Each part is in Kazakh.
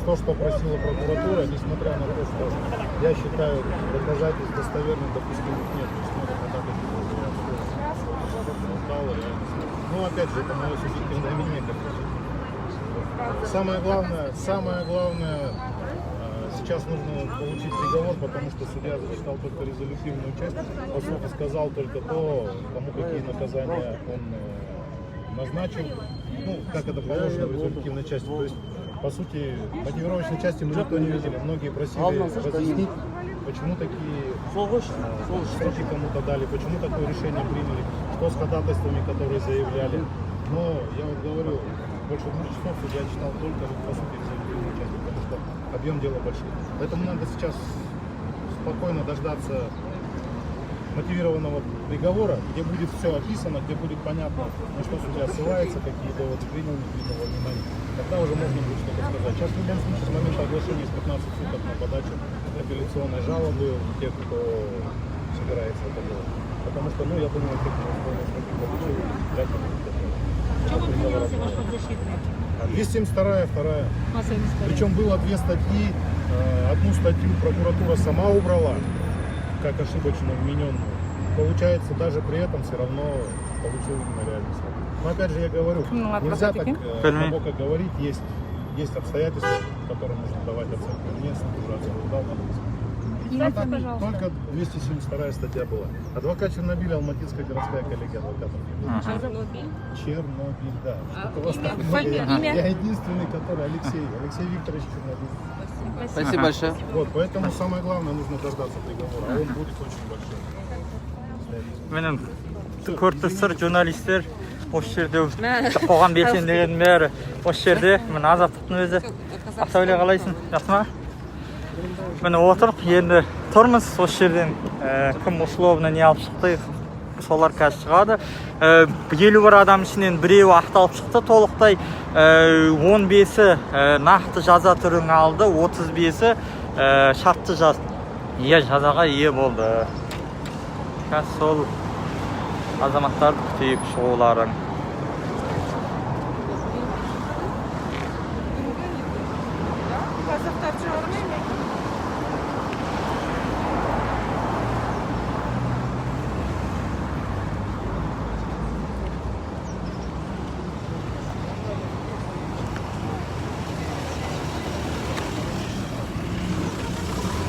то, что просила прокуратура, несмотря на то, что я считаю доказательств достоверных, допустимых нет. Ну, опять же, это мое субъективное мнение. Самое главное, сейчас нужно получить приговор, потому что судья зачитал только резолютивную часть, по сути сказал только то, кому какие наказания он назначил, ну, как это положено в резолютивной части. То есть, по сути, мотивировочной части мы никто не видели. Многие просили разъяснить, почему такие сроки кому-то дали, почему такое решение приняли, что с ходатайствами, которые заявляли. Но я вот говорю, больше 2 часов судья читал только, по сути, резолютивную часть, потому что объем дела большой. Поэтому надо сейчас спокойно дождаться мотивированного приговора, где будет все описано, где будет понятно, на что судья ссылается, какие доводы принял, не принял во внимание. Тогда уже можно будет что-то сказать. Сейчас в любом случае с момента оглашения есть 15 суток на подачу апелляционной жалобы у тех, кто собирается это делать. Потому что, ну, я думаю, те, кто сроки получил, вряд ли будет такое. Чем он принялся ваш подзащитный? 272-я, вторая. Причем было 2 статьи. Одну статью прокуратура сама убрала, как ошибочно вмененную. Получается, даже при этом все равно получил именно реальный срок. Но опять же я говорю, нельзя так глубоко говорить, есть обстоятельства, которым нужно давать оценку. Нет, уже оценку дал, надо посмотреть. Только 272 статья была. Адвокат Чернобиля, Алматинская городская коллегия адвокатов. Чернобиль, да. Я единственный, который Алексей Викторович Чернобиль. Спасибо большое. Вот, поэтому самое главное, нужно дождаться приговора, а он будет очень большой. Менің көртістер, журналистер, осы жерде қоғам белсенділерінің бәрі осы жерде. Міне Азаттықтың өзі. Ақтөбеде қалайсың? Жақсы ма? Міне отырып, енді тұрмыз осы жерден. Кім условно не алып шықты, солар қазір шығады. 51 адам ішінен біреуі ақталып шықты толықтай. 15-і нақты жаза түрін алды, 35-і шартты жазаға ие болды. Қазір сол азаматтар күтейік шығуларын.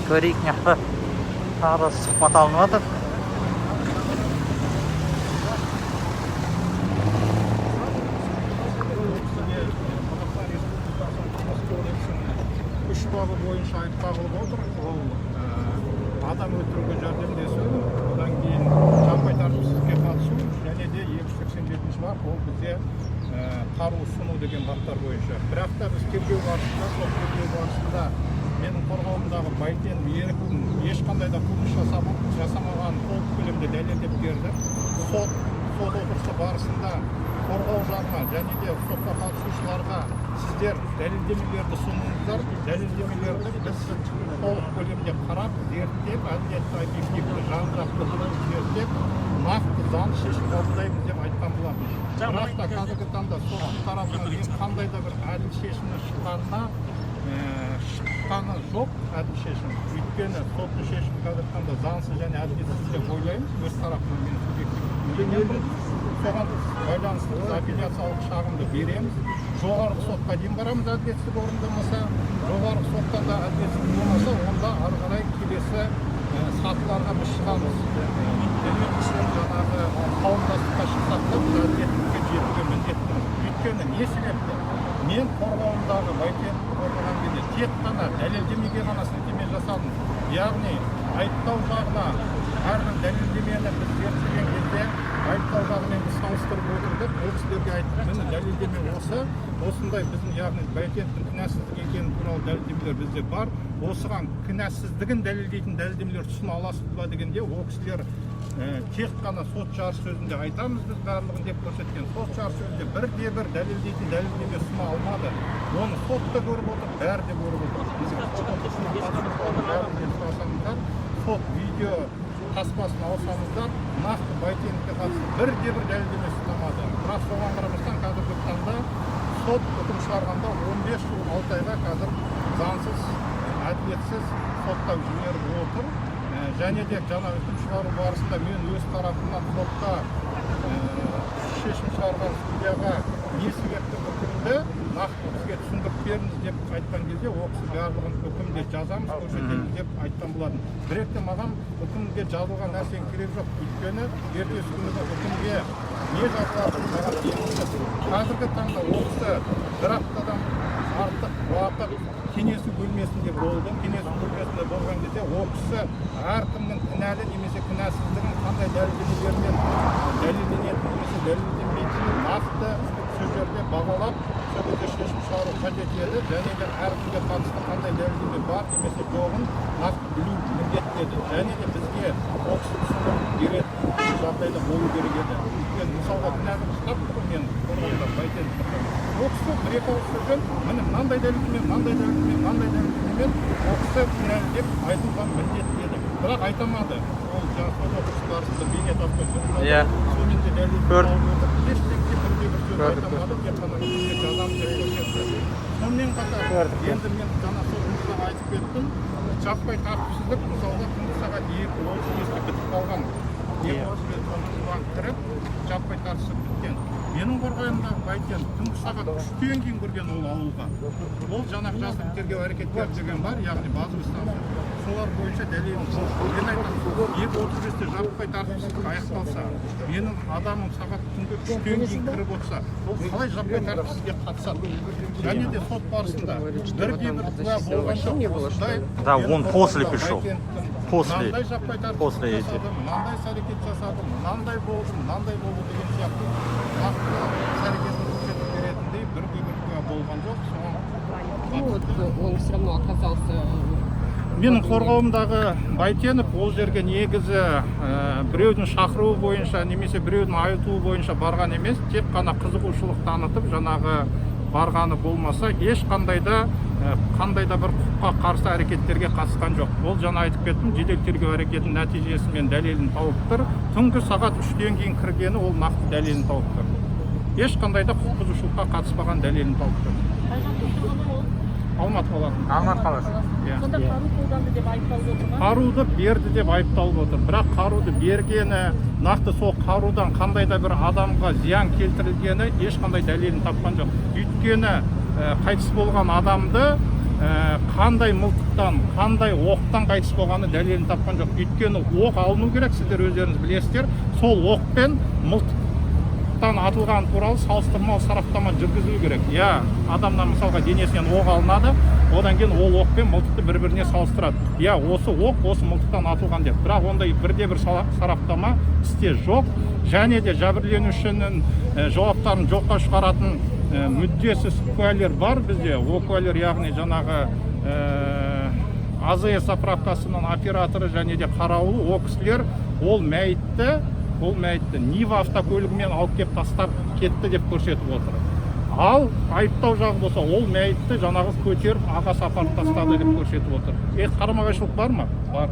Көрейік неқті тағы сұхбат алынып жатыр. Үш бабы бойынша айып тағылып отыр. Ол адам өлтіруге жәрдемдесу, одан кейін жаппай тәртіпсіздікке қатысу, және де 287 бап ол бізде қару ұсыну деген баптар бойынша. Бірақ та біз тергеу барысында менің қорғауымдағы Байтен Еркін ешқандай да қылмыс жасамаған толық көлемде дәлелдеп берді. Сот отырысы барысында қорғау жағына және де сотқа қатысушыларға сіздер дәлелдемелерді ұсыныңыздар, дәлелдемелерді біз толық көлемде қарап, зерттеп, әділетті объективті жан-жақты зерттеп, нақты заң шешім қабылдаймыз деп айтқан болатын. Бірақ та қазіргі таңда соттың тарапынан қандай да бір әділ шешімнің шыққаны жоқ, әділ шешім. Өйткені соттың шешімі қазіргі таңда заңсыз және әділетсіз деп ойлаймыз. Өз тарапынан мен субъективті соған байланысты апелляциялық шағымды береміз. Жоғарғы сотқа дейін барамыз, әділетсіздік орындалмаса, жоғарғы соттан да әділетсіздік болмаса, онда ары қарай келесі сатыларға біз шығамыз. Жаңағы қауымдастыққа шықсақ та біз әділеттікке жетуге міндеттіміз. Өйткені не себепті? Мен қорғауымдағы Байтенді қорғаған кезде тек қана дәлелдемеге ғана сілтеме жасадым. Яғни айыптау жағына әрбір дәлелдемені біз зерттеген кезде айыптау жағымен біз салыстырып отырдық. Ол кісілерге айттық, міне дәлелдеме осындай біздің яғни Байтеннің кінәсіздік екені туралы дәлелдемелер бізде бар. Осыған кінәсіздігін дәлелдейтін дәлелдемелер ұсына аласыз ба дегенде ол кісілер тек қана сот жарысөзінде айтамыз біз барлығын деп көрсеткен. Сот жарысөзінде бірде-бір дәлелдейтін дәлелдеме ұсына алмады. Оны сот та көріп отыр, бәрі де көріп отыр. Сот видео таспасын алсаңыздар, нақты Байтеновке қатысты бірде-бір дәлелдеме ұсынамады. Бірақ соған қарамастан қазіргі таңда сот үкім шығарғанда 15 жыл 6 айға қазір заңсыз, әділетсіз соттан жіберіп отыр. Және де жаңа үкім шығару барысында мен өз тарапымнан сотта шешім шығарған судьяға не себепті үкімді нақты бізге түсіндіріп беріңіз деп айтқан кезде ол кісі барлығын үкімде жазамыз, көрсетеміз деп айтқан болатын. Бірақ те маған үкімге жазылған нәрсенің керегі жоқ. Өйткені ертесі күні үкімге не жазылатынын маған белгісіз. Қазіргі таңда ол кісі бір аптадан артық уақыт кеңесу бөлмесінде болды. Кеңесу бөлмесінде болған кезде ол кісі әркімнің кінәлі немесе кінәсіздігін қандай дәлелдемелермен дәлелденетін немесе дәлелденбейтінін нақты сөздерде бағалап сөйлеуде шешім шығару қажет еді. Және де әркімге қатысты қандай дәлелдеме бар немесе жоғын нақты білу міндетті еді. Және де бізге ол кісі түсіндіріп беретін жағдайда болу керек еді. Өйткені мысалға кінәні ұстап тұр мен қорғауында Байтен ол кісі бір-екі ауыз сөзбен міне мынандай дәлелдемен ол кісі кінәлі деп айтылған міндетті еді. Бірақ айтамады. Ол жаңағы сот отырысы барысында бейнетаспен сөйледі. Сонымен де дәлелдеп ешбекте бірде-бір сөз айтамады. Тек қана үкімге жазамыз деп көрсетті. Сонымен қатар енді мен жаңа сотымызда айтып кеттім. Жаппай тәртіпсіздік мысалға түнгі сағат 2:30-ге бітіп қалған. 2:30-ге кіріп жаппай тәртіпсіздік біткен. Менің қорғайымдағы Байтен түнгі сағат 3-тен кейін кірген ол ауылға. Ол жаңағы жасырын тергеу әрекеттері деген бар, яғни базовый станция. Солар бойынша дәлелін мен айтам, 2:35-те жаппай тәртіпсіздік аяқталса, менің адамым сағат түнгі 3-тен кейін кіріп отырса, ол қалай жаппай тәртіпсіздікке қатысады? Және де сот барысында бірде-бір куә болған жоқ. Да, он после пришел. Мынандай жаппай тәртіпсіздік жасады, мынандай әрекет жасады, мынандай болды деген сияқты нақты әрекетін көрсетіп беретіндей бірде-бір куә болған жоқ. Он все равно оказался. Менің қорғауымдағы Байтенов ол жерге негізі біреудің шақыруы бойынша немесе біреудің айтуы бойынша барған емес, тек қана қызығушылық танытып жаңағы барғаны болмаса, ешқандай да қандай да бір құқыққа қарсы әрекеттерге қатысқан жоқ. Ол жаңа айтып кеттім, жедел тергеу әрекетінің нәтижесімен дәлелін тауып тұр. Түнгі сағат 3-тен кейін кіргені ол нақты дәлелін тауып тұр. Ешқандай да құқық бұзушылыққа қатыспаған дәлелін тауып тұр. Алматы қаласы. Алматы қаласы. Сонда қару қолданды деп айыпталып отыр ма? Қаруды берді деп айыпталып отыр. Бірақ қаруды бергені, нақты сол қарудан қандай да бір адамға зиян келтірілгені ешқандай дәлелін тапқан жоқ. Өйткені қайтыс болған адамды қандай мылтықтан, қандай оқтан қайтыс болғаны дәлелін тапқан жоқ. Өйткені оқ алыну керек, сіздер өздеріңіз білесіздер. Сол оқпен мылтықтан атылған туралы салыстырмалы сараптама жүргізілу керек. Адамнан мысалға денесінен оқ алынады, одан кейін ол оқ пен мылтықты бір-біріне салыстырады. Осы оқ осы мылтықтан атылған деп. Бірақ ондай бірде-бір сараптама істе жоқ. Және де жәбірленушінің жауаптарын жоққа шығаратын мүддесіз куәлер бар бізде. Ол куәлер яғни жаңағы АЗС заправкасының операторы және де қарауылы, ол кісілер ол мәйітті Нива автокөлігімен алып кеп тастап кетті деп көрсетіп отыр. Ал айыптау жағы болса, ол мәйітті жаңағы көтеріп ағасы апарып тастады деп көрсетіп отыр. Қарама-қайшылық бар ма? Бар.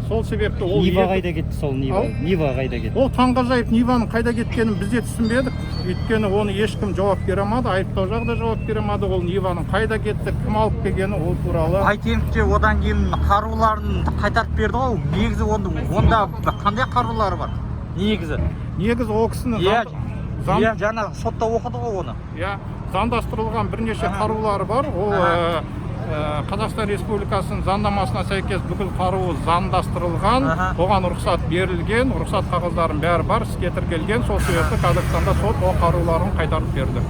Сол себепті ол Нива қайда кетті сол Нива? Нива қайда кетті? Ол таңғажайып Ниваның қайда кеткенін біз де түсінбедік. Өйткені оны ешкім жауап бере алмады, айыптау жағы да жауап бере алмады. Ол Ниваның қайда кетті, кім алып келгені ол туралы. Байтеновке одан кейін қаруларын қайтарып берді ғой. Негізі онда қандай қарулары бар? Негізі ол кісінің жаңа сотта оқыды ғой оны. Заңдастырылған бірнеше қарулары бар. Ол Қазақстан Республикасының заңнамасына сәйкес бүкіл қаруы заңдастырылған, оған рұқсат берілген, рұқсат қағаздарын бәрі бар, іске тіркелген. Сол себепті Қазақстанда сот ол қаруларын қайтарып берді.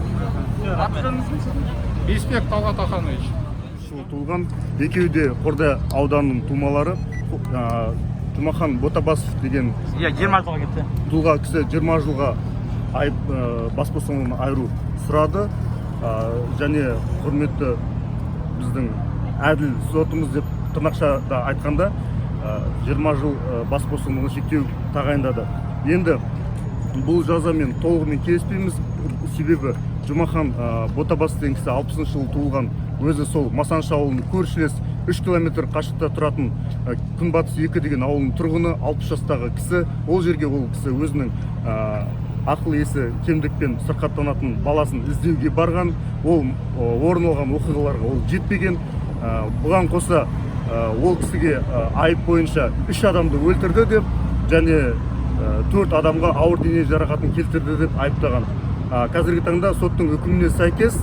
Бейсбек Талғат Аханович. Туылған екеуі де Қордай ауданының тумалары. Жұмахан Ботабасов деген 20 жылға кетті. Тұлға кісі 20 жылға бас бостандығынан айыру сұрады. Және құрметті біздің әділ сотымыз деп тырнақшада айтқанда 20 жыл бас бостандығын шектеу тағайындады. Енді бұл жазамен толығымен келіспейміз. Себебі Жұмахан Ботабасов деген кісі 60 жылы туылған, өзі сол Масаншы ауылының көршілес 3 километр қашықта тұратын Күнбатыс 2 деген ауылының тұрғыны, 60 жастағы кісі. Ол жерге ол кісі өзінің ақыл есі кемдікпен сырқаттанатын баласын іздеуге барған, ол орын алған оқиғаларға ол жетпеген. Бұған қоса ол кісіге айып бойынша 3 адамды өлтірді деп және 4 адамға ауыр дене жарақатын келтірді деп айыптаған. Қазіргі таңда соттың үкіміне сәйкес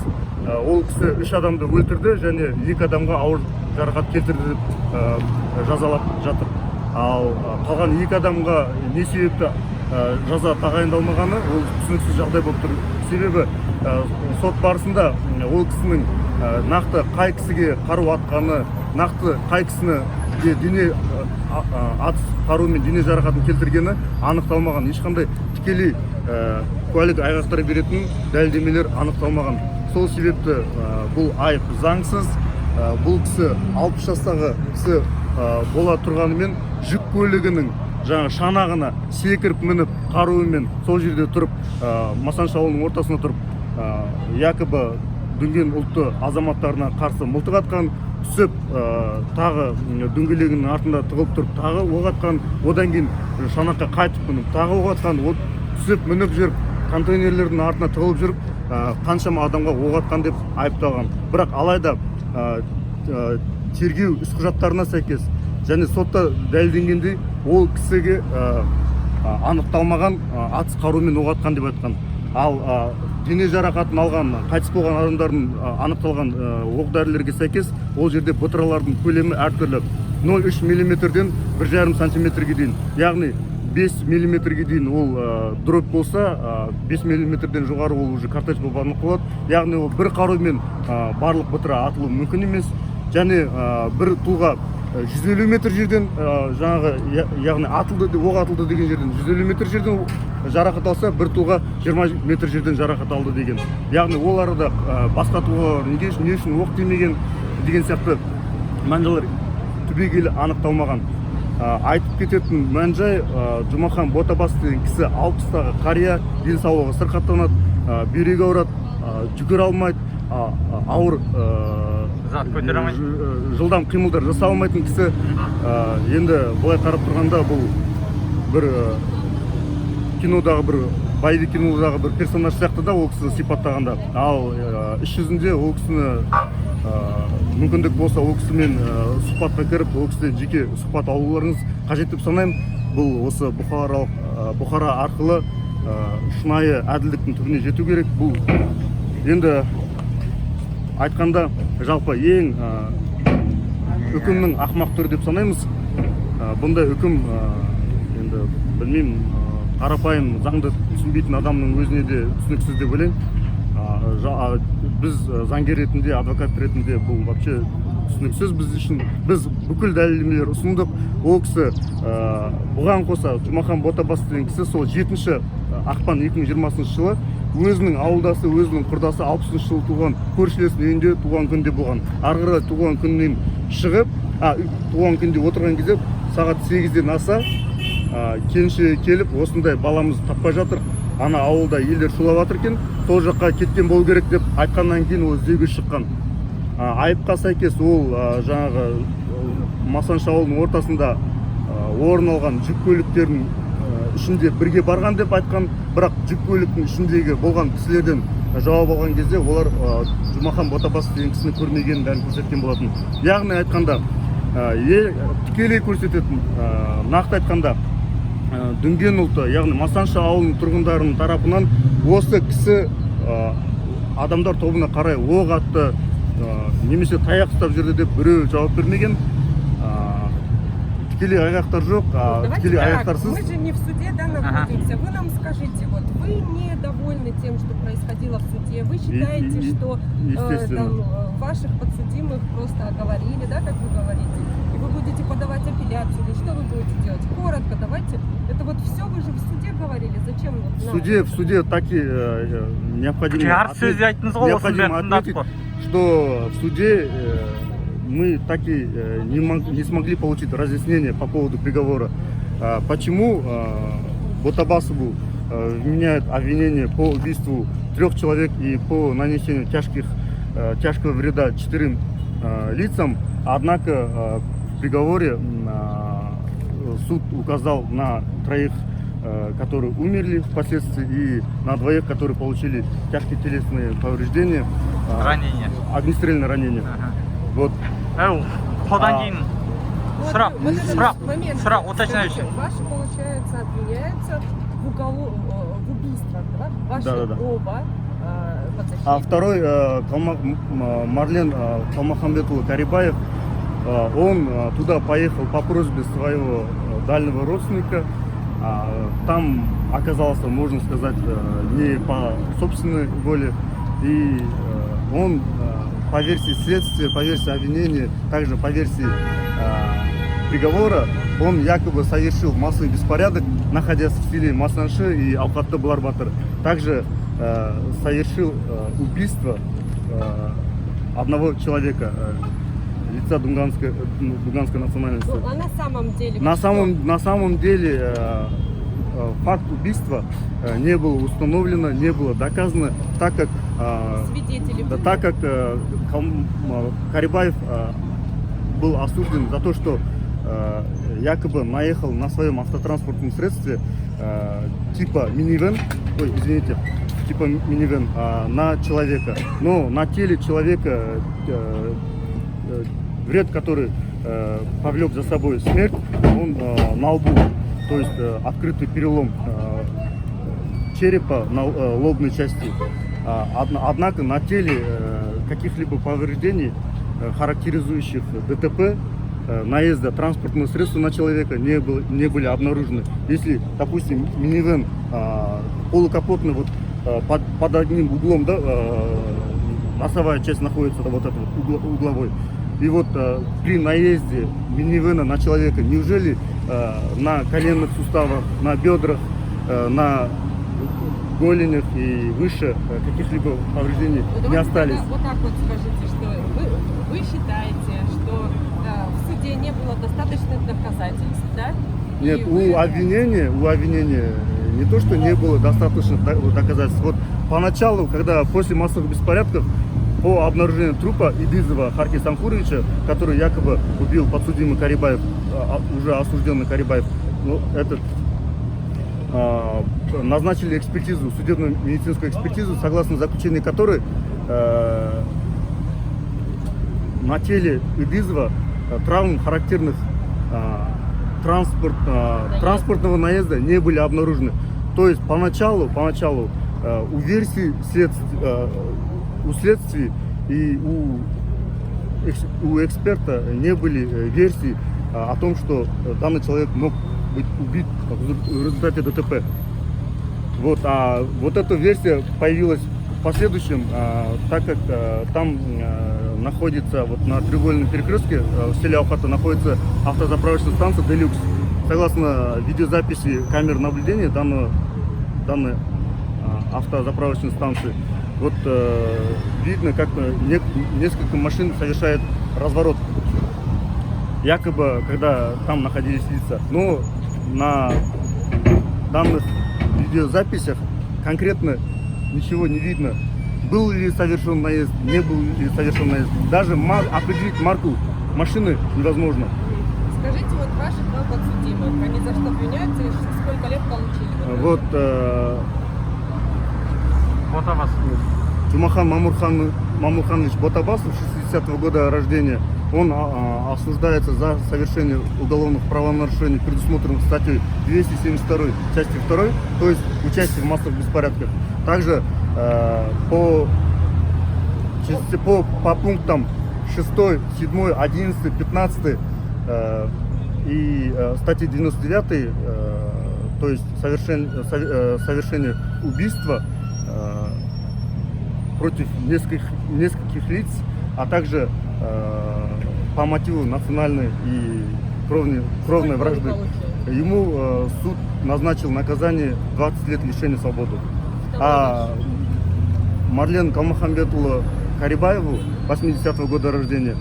ол кісі 3 адамды өлтірді және 2 адамға ауыр жарақат келтірді деп жазалап жатыр. Ал қалған 2 адамға не себепті жаза тағайындалмағаны ол түсініксіз жағдай болып тұр. Себебі сот барысында ол кісінің нақты қай кісіге қару атқаны, нақты қай кісіні дене атыс қарумен дене жарақатын келтіргені анықталмаған. Ешқандай тікелей куәлік айғақтар беретін дәлелдемелер анықталмаған. Сол себепті бұл айып заңсыз. Бұл кісі 60 жастағы кісі бола тұрғанымен жүк көлігінің жаңа шанағына секіріп мініп қаруымен сол жерде тұрып, Масаншы ауылының ортасына тұрып, якобы дүнген ұлтты азаматтарына қарсы мылтық атқан, түсіп тағы дөңгелегінің артында тығылып тұрып тағы оқ атқан, одан кейін шанаққа қайтып мініп тағы оқ атқан, түсіп мініп жүріп контейнерлердің артына тығылып жүріп қаншама адамға оқ атқан деп айыпталған. Бірақ алайда тергеу іс құжаттарына сәйкес және сотта дәлелденгендей ол кісіге анықталмаған атыс қарумен оқ атқан деп айтқан. Ал дене жарақатын алған, қайтыс болған адамдардың анықталған оқ-дәрілерге сәйкес ол жерде бұтыралардың көлемі әртүрлі. 0,3 мм-ден 1,5 см-ге дейін. Яғни 5 мм-ге дейін ол дробь болса, 5 мм-ден жоғары ол уже картечь болып анықталады. Яғни ол бір қарумен барлық бұтыра атылу мүмкін емес. Және бір тұлға 150 метр жерден яғни атылды, оқ атылды деген жерден 150 метр жерден жарақат алса, бір тұлға 20 метр жерден жарақат алды деген. Яғни ол арада басқа тұлғалар не үшін оқ тимеген деген сияқты мән-жайлар түбегейлі анықталмаған. Айтып кететін мән-жай, Жұмахан Ботабас деген кісі 60-тағы қария, денсаулығы сырқаттанады, бүйрегі ауырады, жүгіре алмайды, ауыр жылдам қимылдар жасай алмайтын кісі. Енді былай қарап тұрғанда бұл бір кинодағы бір Байби кинодағы бір персонаж сияқты да ол кісі сипаттағанда. Ал іс жүзінде ол кісіні мүмкіндік болса ол кісімен сұхбатқа кіріп, ол кісіден жеке сұхбат алуларыңыз қажет деп санаймын. Бұл осы Бұхара арқылы шынайы әділдіктің түбіне жету керек. Бұл енді айтқанда жалпы ең үкімнің ақымақ түрі деп санаймыз. Бұндай үкім енді білмеймін, қарапайым заңды түсінбейтін адамның өзіне де түсініксіз деп ойлаймын. Біз заңгер ретінде, адвокат ретінде бұл вообще түсініксіз біз үшін. Біз бүкіл дәлелдемелер ұсындық. Ол кісі бұған қоса Жұмахан Ботабас деген кісі сол 7 ақпан 2020 жылы өзінің ауылдасы, өзінің құрдасы 60 жылы туған көршілесінің үйінде туған күнде болған. Арғыра туған күннен шығып, туған күнде отырған кезде сағат 8-ден аса келіншегі келіп, осындай баламыз таппай жатыр, ана ауылда елдер шулап жатыр екен, сол жаққа кеткен болу керек деп айтқаннан кейін ол іздеуге шыққан. Айыпқа сәйкес ол жаңағы Масаншы ауылының ортасында орын алған жүк көліктерінің ішінде бірге барған деп айтқан, бірақ жүк көліктің ішіндегі болған кісілерден жауап алған кезде олар Жұмахан Ботабас деген кісіні көрмегенін бәрін көрсеткен болатын. Яғни айтқанда тікелей көрсететін, нақты айтқанда дүнген ұлты, яғни Масаншы ауылының тұрғындарының тарапынан осы кісі адамдар тобына қарай оқ атты, немесе таяқ ұстап жүрді деп біреу жауап бермеген. Тікелей айғақтар жоқ, тікелей айғақтарсыз. Мы же не в суде, да, находимся. Вы нам скажите, вот вы недовольны тем, что происходило в суде? Вы считаете, что ваших подсудимых просто оговорили, да, как вы говорите? И вы будете подавать апелляцию, или что вы будете делать? Коротко давайте. Это вот все вы же в суде говорили. Зачем? В суде так и необходимо отметить, что в суде мы так и не смогли получить разъяснение по поводу приговора. Почему Ботабасову вменяют обвинение по убийству 3 человек и по нанесению тяжкого вреда 4 лицам, однако в приговоре суд указал на 3 которые умерли впоследствии, и на двоих, которые получили тяжкие телесные повреждения, Ранение. огнестрельное ранение. Вот. Содан кейін сұрақ, вот этот сұрақ, момент, сұрақ, уточняющий. скажите, ваши, получается, обвиняются в убийствах, да? Ваши Да. оба подзащитника. А второй, Марлен Калмахамбетұлы Карибаев, он туда поехал по просьбе своего дальнего родственника. Там оказался, можно сказать, не по собственной воле. И он, по версии следствия, по версии обвинения, также по версии приговора, он якобы совершил массовый беспорядок, находясь в селе Масанши и Алхатты Буларбатыр. Также совершил убийство одного человека, лица дуганской национальности. Ну, а на самом деле? На самом деле факт убийства не было установлено, не было доказано, так как Свидетели были? так как Карибаев был осужден за то, что якобы наехал на своем автотранспортном средстве типа минивэн, на человека. Но на теле человека вред, который повлек за собой смерть, он на лбу, то есть открытый перелом черепа на лобной части. Однако на теле каких-либо повреждений, характеризующих ДТП, наезда транспортного средства на человека не были обнаружены. Если, допустим, минивэн полукапотный, вот под одним углом, да, носовая часть находится, да, вот этот угловой. И вот при наезде минивэна на человека, неужели на коленных суставах, на бедрах, на голенях и выше каких-либо повреждений не остались? Вот так вот скажите, что вы считаете, что в суде не было достаточных доказательств, да? Нет, И у обвинения не то, что не было достаточных доказательств. Вот поначалу, когда после массовых беспорядков, по обнаружению трупа Идизова Харки Самхуровича, который якобы убил подсудимый Карибаев, уже осужденный Карибаев, ну, назначили экспертизу, судебную медицинскую экспертизу, согласно заключению которой на теле Идизова травм, характерных транспортного наезда, не были обнаружены. То есть поначалу у версии у следствия и у эксперта не были версий о том, что данный человек мог быть убит в результате ДТП. Вот, вот эта версия появилась в последующем, так как там находится, вот на треугольном перекрестке в селе Алхата находится автозаправочная станция «Делюкс». Согласно видеозаписи камер наблюдения данной автозаправочной станции, вот видно, как несколько машин совершает разворот, якобы, когда там находились лица. Но на данных видеозаписях конкретно ничего не видно. Был ли совершен наезд, не был ли совершен наезд. Даже определить марку машины невозможно. Скажите, вот ваши два подсудимых, они за что обвиняются и сколько лет получили? Вот Ботабас. Тумахан Мамурханович Ботабасов, 60-го года рождения, он осуждается за совершение уголовных правонарушений, предусмотренных статьей 272 части 2, то есть участие в массовых беспорядках. Также по пунктам 6, 7, 11, 15 и статьи 99, то есть совершение убийства против нескольких лиц, а также по мотиву национальной и кровной вражды. Ему суд назначил наказание 20 лет лишения свободы. А Марлен Калмахамбетұлы Карибаеву, 80-го года рождения,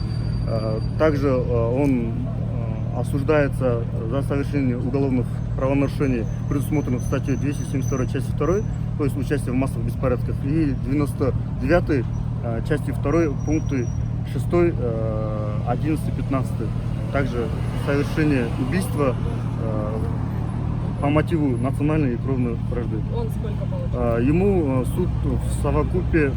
также он осуждается за совершение уголовных правонарушений, предусмотренных статьей 272 части 2, то есть участие в массовых беспорядках, и 99 части 2 пункты 6, 11, 15. Также совершение убийства по мотиву национальной и кровной вражды. Он сколько получил? Ему суд в совокупе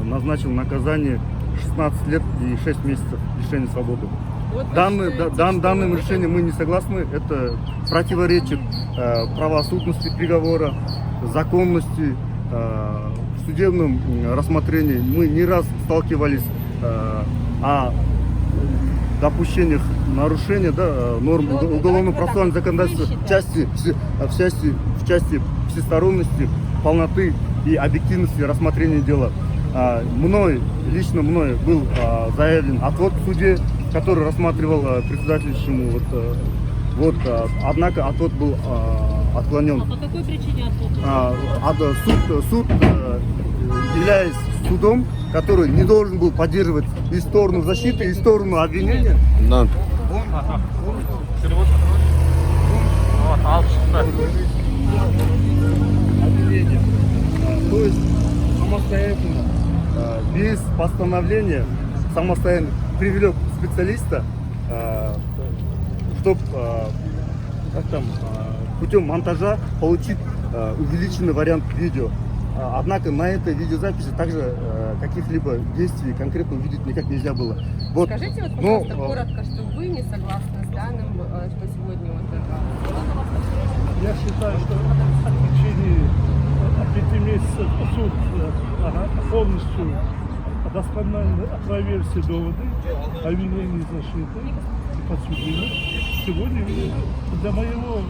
назначил наказание 16 лет и 6 месяцев лишения свободы. Вот вы считаете, что Данным это- решением мы не согласны. Это противоречит правосудности приговора, законности. В судебном рассмотрении мы не раз сталкивались о допущениях нарушения норм Ну, уголовно-процессуального давайте законодательства вы в части всесторонности, полноты и объективности рассмотрения дела. Лично мной был заявлен отвод в суде, который рассматривал председатель ШИМУ. Однако отвод был отклонен. А по какой причине отвод? Суд, являясь судом, который не должен был поддерживать и сторону защиты, и сторону обвинения. Да. Вот, алып шықты. Обвинения. То есть самостоятельно, без постановления, самостоятельно привлек специалиста, чтобы путем монтажа получить увеличенный вариант видео. Однако на этой видеозаписи также каких-либо действий конкретно увидеть никак нельзя было. Вот. Скажите, вот, пожалуйста, коротко, что вы не согласны с данным, что сегодня вот это... Я считаю, что в течение 5 месяцев суд полностью досконально опроверг все доводы обвинений защиты и подсудимых. Сегодня для моего